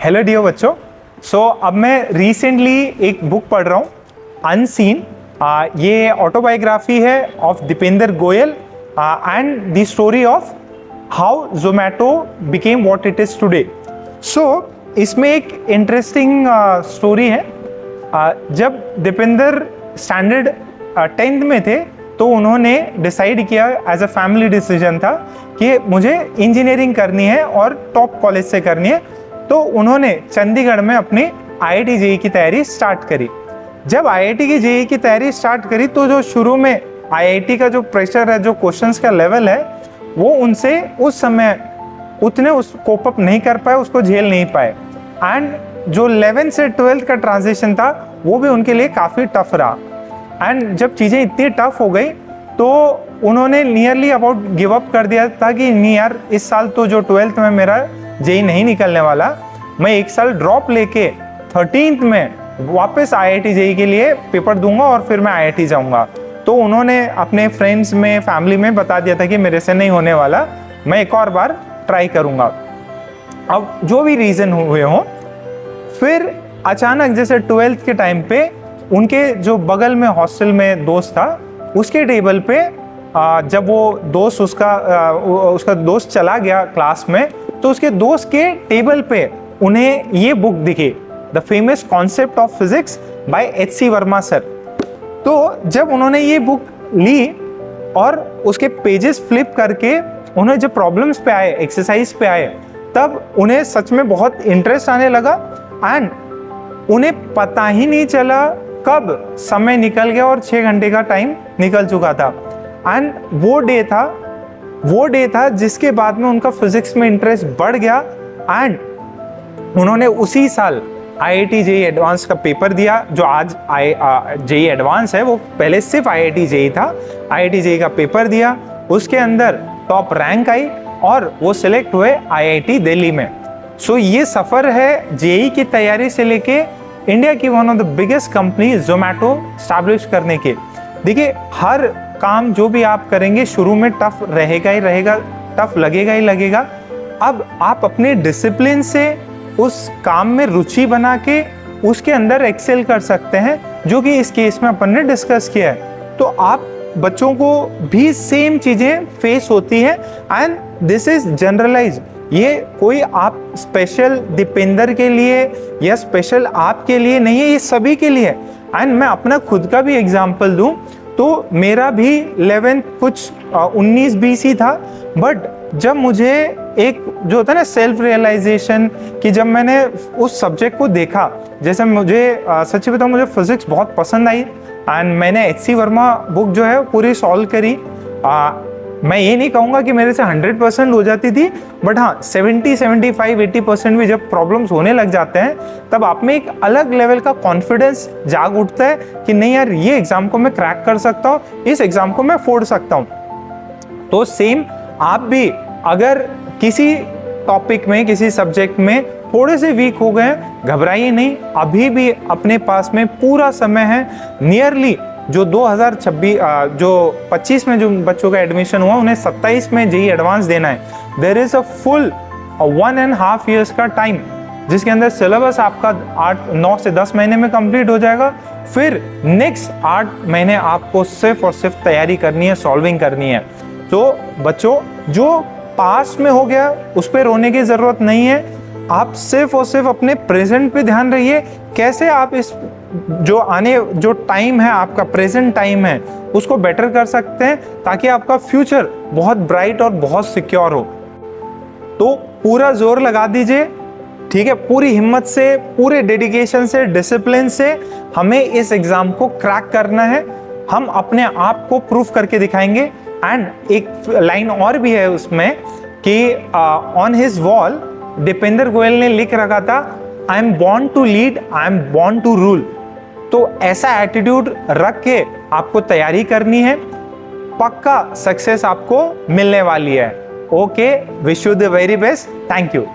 Hello dear बच्चों। अब मैं रिसेंटली एक बुक पढ़ रहा हूँ, अनसीन। ये ऑटोबायोग्राफी है of Deepinder Goyal and the story of how Zomato became what it is today. इसमें एक इंटरेस्टिंग स्टोरी है। जब दीपेंद्र स्टैंडर्ड 10th में थे तो उन्होंने डिसाइड किया, एज अ फैमिली डिसीजन था कि मुझे इंजीनियरिंग करनी है और टॉप कॉलेज से करनी है। तो उन्होंने चंडीगढ़ में अपनी IIT JEE की तैयारी स्टार्ट करी। जब IIT की JEE की तैयारी स्टार्ट करी तो जो शुरू में IIT का जो प्रेशर है, जो क्वेश्चंस का लेवल है, वो उनसे उस समय उतने कोप अप नहीं कर पाए, उसको झेल नहीं पाए। एंड जो 11th से 12th का ट्रांजिशन था वो भी उनके लिए काफ़ी टफ रहा। एंड जब चीज़ें इतनी टफ हो गई तो उन्होंने नियरली अबाउट गिव अप कर दिया था कि नहीं यार, इस साल तो जो 12th में मेरा JEE नहीं निकलने वाला, मैं एक साल ड्रॉप लेके 13th में वापस IIT JEE के लिए पेपर दूंगा और फिर मैं IIT जाऊंगा। तो उन्होंने अपने फ्रेंड्स में, फैमिली में बता दिया था कि मेरे से नहीं होने वाला, मैं एक और बार ट्राई करूंगा। अब जो भी रीज़न हुए हों, फिर अचानक जैसे 12th के टाइम पे उनके जो बगल में हॉस्टल में दोस्त था, उसके टेबल पे जब वो दोस्त उसका दोस्त चला गया क्लास में, तो उसके दोस्त के टेबल पे उन्हें ये बुक दिखी, the famous concept of physics bye HC Verma sir. तो जब उन्होंने ये बुक ली और उसके पेजेस फ्लिप करके उन्हें जब प्रॉब्लम्स पे आए, एक्सरसाइज पे आए, तब उन्हें सच में बहुत इंटरेस्ट आने लगा। एंड उन्हें पता ही नहीं चला कब समय निकल गया और 6 घंटे का टाइम निकल चुका था। एंड वो डे था जिसके बाद में उनका फिजिक्स में इंटरेस्ट बढ़ गया। एंड उन्होंने उसी साल IIT JEE एडवांस का पेपर दिया। जो आज JEE एडवांस है वो पहले सिर्फ IIT JEE था। IIT JEE का पेपर दिया, उसके अंदर टॉप रैंक आई और वो सिलेक्ट हुए IIT दिल्ली में। ये सफ़र है JEE की तैयारी से लेके इंडिया की one of the biggest company Zomato establish करने के। देखिए, हर काम जो भी आप करेंगे शुरू में टफ रहेगा ही रहेगा, टफ लगेगा ही लगेगा। अब आप अपने डिसिप्लिन से उस काम में रुचि बना के उसके अंदर एक्सेल कर सकते हैं, जो कि इस केस में अपन ने डिस्कस किया है। तो आप बच्चों को भी सेम चीज़ें फेस होती है एंड दिस इज जनरलाइज। ये कोई आप स्पेशल दीपेंद्र के लिए या स्पेशल आपके लिए नहीं है, ये सभी के लिए। एंड मैं अपना खुद का भी एग्जांपल दूं तो मेरा भी 11th कुछ 19-20 ही था, बट जब मुझे एक जो होता है ना सेल्फ रियलाइजेशन, कि जब मैंने उस सब्जेक्ट को देखा, जैसे मुझे सच्ची बताऊं, मुझे फिजिक्स बहुत पसंद आई एंड मैंने HC वर्मा बुक जो है पूरी सॉल्व करी। मैं ये नहीं कहूँगा कि मेरे से 100% हो जाती थी, बट हाँ 70, 75, 80% भी जब प्रॉब्लम्स होने लग जाते हैं तब आप में एक अलग लेवल का कॉन्फिडेंस जाग उठता है कि नहीं यार, ये एग्ज़ाम को मैं क्रैक कर सकता हूँ, इस एग्ज़ाम को मैं फोड़ सकता हूँ। तो सेम आप भी अगर किसी टॉपिक में, किसी सब्जेक्ट में थोड़े से वीक हो गए, घबराइए नहीं, अभी भी अपने पास में पूरा समय है। नियरली जो 2025 में जो बच्चों का एडमिशन हुआ, उन्हें 27 में JEE एडवांस देना है। There is a full 1.5 years का टाइम, जिसके अंदर सिलेबस आपका 9 से 10 महीने में कंप्लीट हो जाएगा। फिर नेक्स्ट 8 महीने आपको सिर्फ और सिर्फ तैयारी करनी है, सॉल्विंग करनी है। तो बच्चों, जो पास्ट में हो गया उस पर रोने की ज़रूरत नहीं है। आप सिर्फ और सिर्फ अपने प्रेजेंट पे ध्यान रहिए, कैसे आप इस जो टाइम है, आपका प्रेजेंट टाइम है, उसको बेटर कर सकते हैं, ताकि आपका फ्यूचर बहुत ब्राइट और बहुत सिक्योर हो। तो पूरा जोर लगा दीजिए, ठीक है, पूरी हिम्मत से, पूरे डेडिकेशन से, डिसिप्लिन से हमें इस एग्ज़ाम को क्रैक करना है। हम अपने आप को प्रूफ करके दिखाएंगे। एंड एक लाइन और भी है उसमें कि on his wall Dipendra Goyal ने लिख रखा था, I am born to lead, I am born to rule. तो ऐसा एटीट्यूड रख के आपको तैयारी करनी है, पक्का सक्सेस आपको मिलने वाली है। Okay, wish you the very best, thank you.